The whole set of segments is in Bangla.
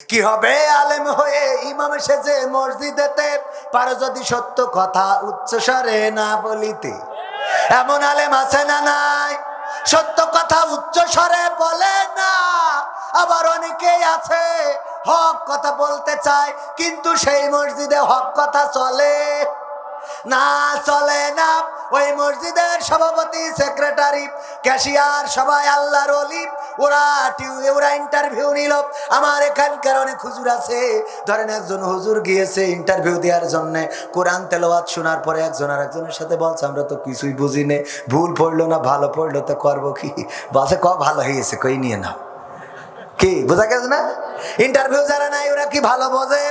কি হবে আলেম হয়ে ইমাম সেজে মসজিদেতে, পারো যদি সত্য কথা উচ্চস্বরে না বলিতে। এমন আলেম আছে না নাই? সত্য কথা উচ্চস্বরে বলে না। আবার অনেকেই আছে হক কথা বলতে চায়, কিন্তু সেই মসজিদে হক কথা চলে না, চলে না। ওই মসজিদের সভাপতি, সেক্রেটারি, ক্যাশিয়ার সবাই আল্লাহর ওলি। ওরা ইন্টারভিউ নিল। আমার এখানকার অনেক হুজুর আছে, ধরেন একজন হুজুর গিয়েছে ইন্টারভিউ দেওয়ার জন্য, কোরআন তেলাওয়াত শোনার পরে একজন আর একজনের সাথে বলছে আমরা তো কিছুই বুঝি নে, ভুল পড়লো না ভালো পড়লো তো করবো কি? বলছে ভালো হয়েছে, কই নিয়ে নাও। কি বোঝা গেছে না? ইন্টারভিউ যারা নাই ওরা কি ভালো বোঝে?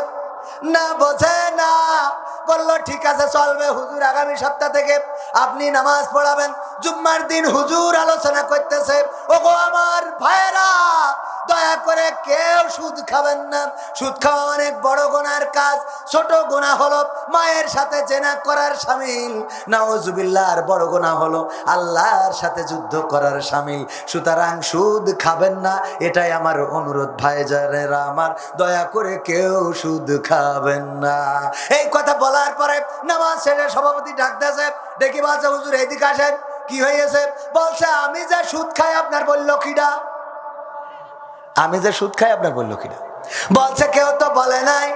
না, বোঝে না। বললো ঠিক আছে চলবে, হুজুর আগামী সপ্তাহ থেকে আপনি নামাজ পড়াবেন। জুম্মার দিন হুজুর আলোচনা করতেছে, ওগো আমার ভাইয়েরা, দয়া করে কেউ সুদ খাবেন না। সুদ খাওয়া অনেক বড় গুনার কাজ। ছোট গুনাহ হলো মায়ের সাথে জেনা করার শামিল, নাউজুবিল্লাহ। আর বড় গুনাহ হলো আল্লাহর সাথে যুদ্ধ করার শামিল। সুতরাং সুদ খাবেন না, এটাই আমার অনুরোধ ভাইজানেরা আমার, দয়া করে কেউ সুদ খাবেন না। এই কথা বলার পরে নামাজ শেষে সভাপতি ডাকতেছে, ডেকে বলছে হুজুর এদিকে আসেন। কি হয়েছে? বলছে আমি যে সুদ খাই আপনার বললো কিডা? আমি যে সুদ খাই আপনার বললো কিনা? বলছে কেউ তো বলে নাই।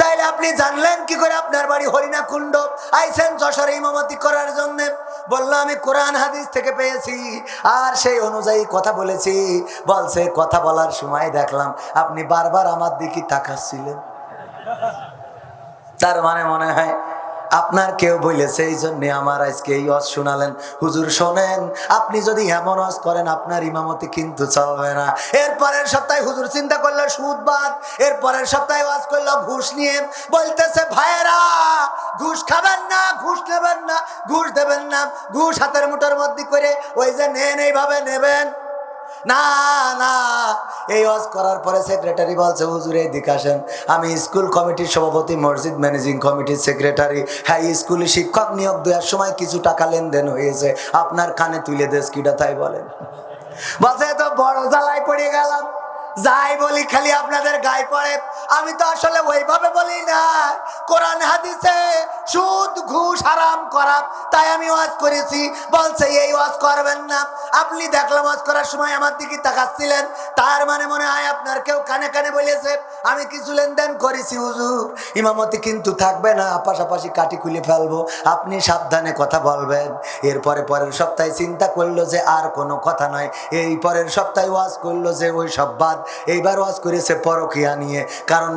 তাইলে আপনি জানলেন কি করে? আপনার বাড়ি হরিণা কুণ্ড, আইসেন যশোরে ইমামতি করার জন্য। বললো আমি কোরআন হাদিস থেকে পেয়েছি আর সেই অনুযায়ী কথা বলেছি। বলছে কথা বলার সময় দেখলাম আপনি বারবার আমার দিকে তাকাচ্ছিলেন। তার মানে মনে হয় আপনার কেউ বলেছে, এই জন্য আমার আজকে এই ওয়াজ শোনালেন। হুজুর শোনেন, আপনি যদি এমন ওয়াজ করেন আপনার ইমামতি কিন্তু চলবে না। এরপরের সপ্তাহে হুজুর চিন্তা করলো সুদ বাদ। এরপরের সপ্তাহে ওয়াজ করলো ঘুষ নিয়ে। বলতেছে ভাইয়েরা, ঘুষ খাবেন না, ঘুষ নেবেন না, ঘুষ দেবেন না। ঘুষ হাতের মুঠোর মধ্যে করে ওই যে নেন এইভাবে নেবেন না। না, এই ওয়াজ করার পরে সেক্রেটারি বলছে হুজুর এদিকে আসেন, আমি স্কুল কমিটির সভাপতি, মসজিদ ম্যানেজিং কমিটির সেক্রেটারি। হ্যাঁ, স্কুলে শিক্ষক নিয়োগ দেওয়ার সময় কিছু টাকা লেনদেন হয়েছে, আপনার কানে তুলে দেশ কিটা তাই বলেন। বলছে তো বড় জ্বালায় পড়ে গেলাম, যাই বলি খালি আপনাদের গায়ে পড়ে। আমি তো আসলে ওইভাবে বলি না, কোরআন হাদিসে সুদ ঘুষ হারাম করা, তাই আমি ওয়াজ করেছি। বলছে এই ওয়াজ করবেন না। আপনি দেখলাম ওয়াজ করার সময় আমার দিকে তাকাচ্ছিলেন, তার মানে মনে হয় আপনার কেউ কানে কানে বলেছে আমি কিছু লেনদেন করেছি। হুজুর ইমামতি কিন্তু থাকবে না, পাশাপাশি কাটি খুলে ফেলবো, আপনি সাবধানে কথা বলবেন। এরপরে পরের সপ্তাহে চিন্তা করলো যে আর কোনো কথা নয়। এই পরের সপ্তাহে ওয়াজ করলো যে ওই সব বাদ। এইবার ওয়াজ করেছে পরকিয়া নিয়ে, কারণ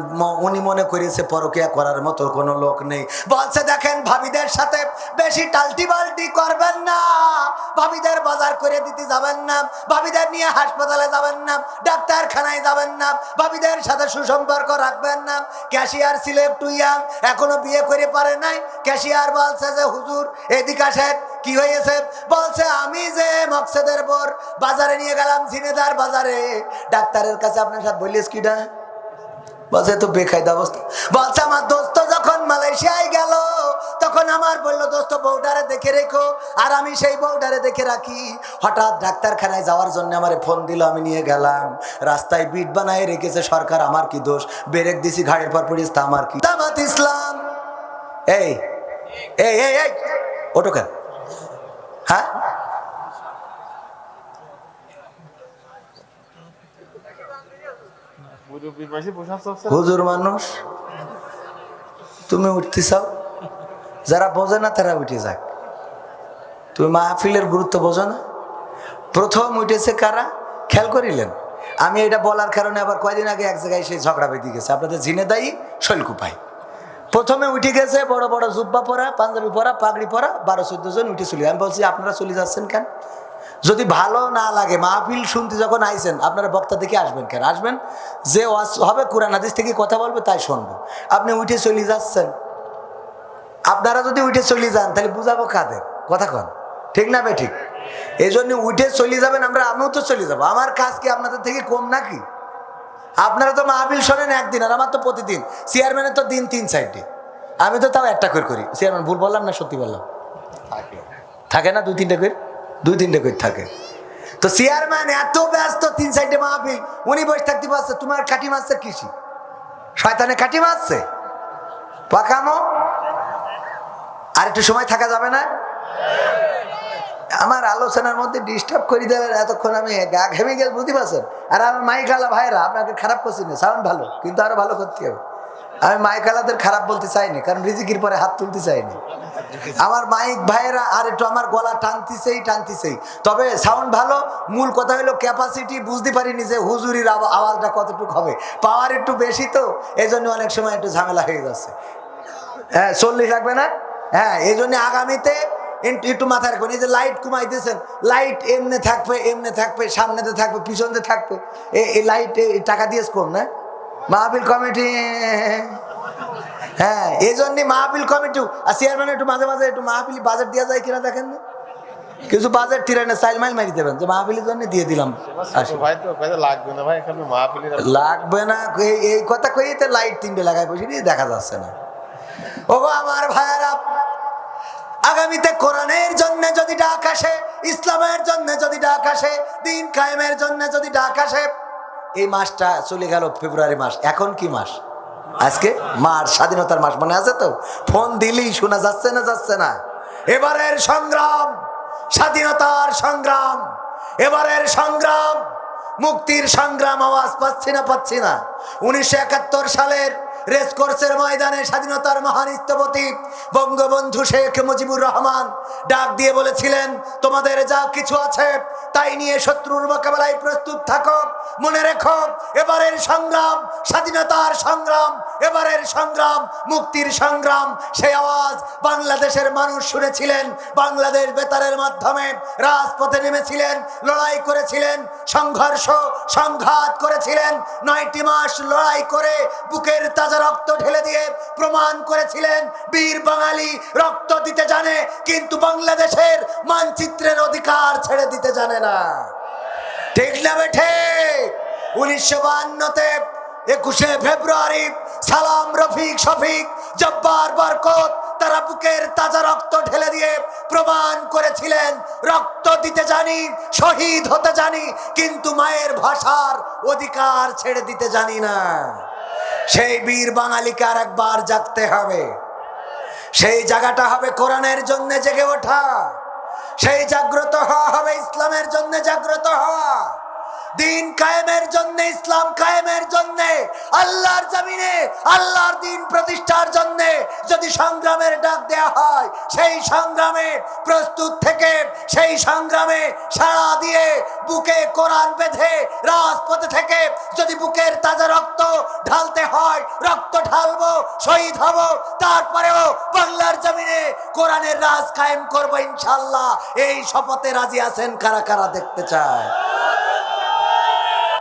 উনি মনে করেছে পরকিয়া করার মতো কোনো লোক নেই। বলছে দেখেন ভাবিদের সাথে বেশি টালটি বাল্টি করবেন না, ভাবিদের বাজার করে দিতে যাবেন না, ভাবিদের নিয়ে হাসপাতালে যাবেন না, ডাক্তারখানায় যাবেন না, ভাবিদের সাথে সুসম্পর্ক রাখবেন না। ক্যাশিয়ার ছিল একটু ইয়াং, এখনো বিয়ে করে পারে নাই। ক্যাশিয়ার বলছে যে হুজুর এদিকে আসেন। কি হয়েছে? বলছে আমি যে মকসেদের পর বাজারে নিয়ে গেলাম, ঝিনেদার বাজারে, ডাক্তারের কাছে আপনার সাথে বলিস কিনা? বলছে তো বেকায়দা অবস্থা। বলছে আমার দোস্ত যখন মালয়েশিয়ায় গেল তখন আমার বললো দোস্ত বউডারে দেখে রেখো, আর আমি সেই বউডারে দেখে রাখি। হঠাৎ ডাক্তারখানায় যাওয়ার জন্য আমার ফোন দিল, আমি নিয়ে গেলাম। রাস্তায় বিট বানায় রেখেছে সরকার, আমার কি দোষ? ব্রেক দিছি, ঘাড়ের পর পড়িস, তা আমার কি? দাওয়াত ইসলাম। এই এই এই এই ওটো কেন? হ্যাঁ, হুজুর মানুষ, তুমি উঠতে চাও, যারা বোঝে না তারা উঠে যাক। তুমি মাহফিলের গুরুত্ব বোঝো না? প্রথম উঠেছে কারা খেয়াল করিলেন? আমি এটা বলার কারণে আবার কয়দিন আগে এক জায়গায় সেই ঝগড়া বেঁধে গেছে, আপনাদের ঝিনেদাই শৈলকুপাই। প্রথমে উঠে গেছে বড় বড় জুব্বা পরা, পাঞ্জাবি পরা, পাগড়ি পরা, 12-14 জন উঠে চলে। আমি বলছি আপনারা চলে যাচ্ছেন কেন? যদি ভালো না লাগে, মাহফিল শুনতে যখন আইছেন আপনারা বক্তা দেখে আসবেন কেন? আসবেন যে ওয়াজ হবে কোরআন হাদিস থেকে কথা বলবে তাই শুনবো। আপনি উঠে চলে যাচ্ছেন। আপনারা যদি উঠে চলে যান তাহলে বুঝাবো কাদের? কথা কন, ঠিক না বে ঠিক? এই জন্য উঠে চলে যাবেন, আমিও তো চলে যাবো। আমার কাজ কি আপনাদের থেকে কম নাকি? আপনারা তো মাহফিল শোনেন একদিন, আর আমার তো প্রতিদিন। চেয়ারম্যানের তো দিন 3-4টে, আমি তো তাও একটা করে করি। চেয়ারম্যান ভুল বললাম না সত্যি বললাম? থাকে না 2-3টে করে, 2-3টে করে থাকে। তো চেয়ারম্যান এত ব্যস্ত, 3-4টে মাহফিল, উনি বসে থাকতে পারছে। তোমার কাটি মাছের কৃষি শয়তানে কাটি মারছে পাকামো। আর একটু সময় থাকা যাবে না? আমার আলোচনার মধ্যে ডিস্টার্ব করে দেবেন এতক্ষণ, আমি গা ঘেমে গেছে, বুঝতে পারছেন? আর আমার মাইকালা ভাইরা আপনাকে খারাপ করছি না, সাউন্ড ভালো, কিন্তু আরো ভালো করতে হবে। আমি মাইকালাদের খারাপ বলতে চাইনি, কারণ রিজিকির পরে হাত তুলতে চাইনি। আমার মাইক ভাইয়েরা আর একটু আমার গলা টানতেছেই, তবে সাউন্ড ভালো। মূল কথা হলো ক্যাপাসিটি বুঝতে পারিনি যে হুজুরির আওয়াজটা কতটুকু হবে, পাওয়ার একটু বেশি, তো এই জন্য অনেক সময় একটু ঝামেলা হয়ে যাচ্ছে। হ্যাঁ, 40 লাগবে না? হ্যাঁ, এই জন্য আগামীতে একটু মাথায় রাখবেন। এই যে লাইট কমাই দিয়েছেন, লাইট এমনি থাকবে, সামনেতে থাকবে, পিছনতে থাকবে। এই লাইট টাকা দিয়েছ কম না মাহফিল কমিটি? হ্যাঁ, এই জন্যই মাহফিল কমিটি আর চেয়ারম্যান একটু মাঝে মাঝে একটু মাহফিল বাজেট দেওয়া যায় কিনা দেখেন না, কিছু বাজেট তিরানে চাইল মাইল মারি দেবেন যে মাহফিলের জন্য দিয়ে দিলাম। লাগবে না এই কথা কইতে লাইট 3টে লাগাই বসে দেখা যাচ্ছে না। ওগো আমার ভাইয়ারা, আগামীতে কোরআনের জন্য যদি ডাক আসে, ইসলামের জন্য যদি ডাক আসে, দিন কায়েমের জন্য যদি ডাক আসে, এই মাসটা চলে গেল ফেব্রুয়ারি মাস, এখন কি মাস? আজকে মার্চ, স্বাধীনতার মাস, মনে আছে তো? ফোন দিলেই শোনা যাচ্ছে না? এবারের সংগ্রাম স্বাধীনতার সংগ্রাম, এবারের সংগ্রাম মুক্তির সংগ্রাম, আওয়াজ পাচ্ছি না। 1971 সালের রেসকোর্সের ময়দানে স্বাধীনতার মহান স্থপতি বঙ্গবন্ধু শেখ মুজিবুর রহমান ডাক দিয়ে বলেছিলেন, তোমাদের যা কিছু আছে তাই নিয়ে শত্রুর মোকাবেলায় প্রস্তুত থাকো। মনে রেখো, এবারের সংগ্রাম স্বাধীনতার সংগ্রাম, এবারের সংগ্রাম মুক্তির সংগ্রাম। সেই আওয়াজ বাংলাদেশের মানুষ শুনেছিলেন। বাংলাদেশ বেতারের মাধ্যমে রাজপথে নেমেছিলেন, লড়াই করেছিলেন, সংঘাত করেছিলেন। 9টি মাস লড়াই করে বুকের তাজা রক্ত ঢেলে দিয়ে প্রমাণ করেছিলেন বীর বাঙালি রক্ত দিতে জানে, কিন্তু বাংলাদেশের মানচিত্রের অধিকার ছেড়ে দিতে জানে না। ঠিক না বেঠে? 1952-তে 21শে ফেব্রুয়ারি সালাম, রফিক, শফিক, জব্বার, বরকত তারা বুকের তাজা রক্ত ঢেলে দিয়ে প্রমাণ করেছিলেন রক্ত দিতে জানি, শহীদ হতে জানি, কিন্তু মায়ের ভাষার অধিকার ছেড়ে দিতে জানি না। সেই বীর বাঙালিকে আর একবার জাগতে হবে। সেই জায়গাটা হবে কোরআনের জন্য জেগে ওঠা, সেই জাগ্রত হওয়া হবে ইসলামের জন্য জাগ্রত হওয়া, দিন কায়েমের জন্য, ইসলাম কায়েমের জন্য, আল্লাহর জমিনে আল্লাহর দিন প্রতিষ্ঠার জন্য যদি সংগ্রামের ডাক দেয়া হয়, সেই সংগ্রামে প্রস্তুত থেকে, সেই সংগ্রামে সাড়া দিয়ে বুকে কোরআন বেঁধে রাজপথে থেকে যদি বুকের তাজা রক্ত ঢালতে হয়, রক্ত ঢালবো, শহীদ হব, তারপরেও বাংলার জমিনে কোরআনের রাজ কায়েম করবো ইনশাআল্লাহ। এই শপথে রাজি আছেন কারা কারা দেখতে চায়?